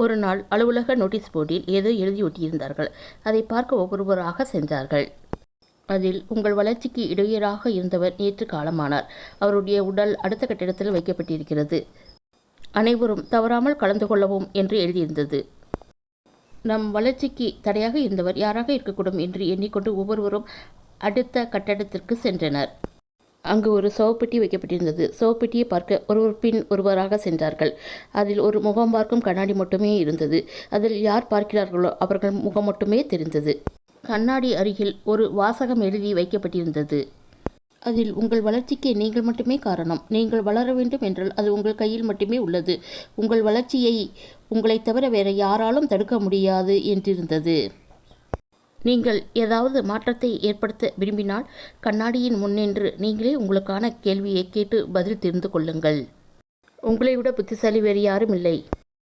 ஒரு நாள் அலுவலக நோட்டீஸ் போர்டில் ஏதோ எழுதி ஒட்டியிருந்தார்கள். அதை பார்க்க ஒவ்வொருவராக சென்றார்கள். அதில், உங்கள் வளர்ச்சிக்கு இடையூறாக இருந்தவர் நேற்று காலமானார். அவருடைய உடல் அடுத்த கட்டிடத்தில் வைக்கப்பட்டிருக்கிறது. அனைவரும் தவறாமல் கலந்து கொள்ளவும் என்று எழுதியிருந்தது. நம் வளர்ச்சிக்கு தடையாக இருந்தவர் யாராக இருக்கக்கூடும் என்று எண்ணிக்கொண்டு ஒவ்வொருவரும் அடுத்த கட்டடத்திற்கு சென்றனர். அங்கு ஒரு சவப்பெட்டி வைக்கப்பட்டிருந்தது. சவப்பெட்டியை பார்க்க ஒருவர் பின் ஒருவராக சென்றார்கள். அதில் ஒரு முகம் பார்க்கும் கண்ணாடி மட்டுமே இருந்தது. அதில் யார் பார்க்கிறார்களோ அவர்கள் முகம் மட்டுமே தெரிந்தது. கண்ணாடி அருகில் ஒரு வாசகம் எழுதி வைக்கப்பட்டிருந்தது. அதில், உங்கள் வளர்ச்சிக்கு நீங்கள் மட்டுமே காரணம். நீங்கள் வளர வேண்டும் என்றால் அது உங்கள் கையில் மட்டுமே உள்ளது. உங்கள் வளர்ச்சியை உங்களை தவிர வேற யாராலும் தடுக்க முடியாது என்றிருந்தது. நீங்கள் ஏதாவது மாற்றத்தை ஏற்படுத்த விரும்பினால் கண்ணாடியின் முன்னின்று நீங்களே உங்களுக்கான கேள்வியை கேட்டு பதில் தெரிந்து கொள்ளுங்கள். உங்களை விட புத்திசாலி வேறு யாரும் இல்லை.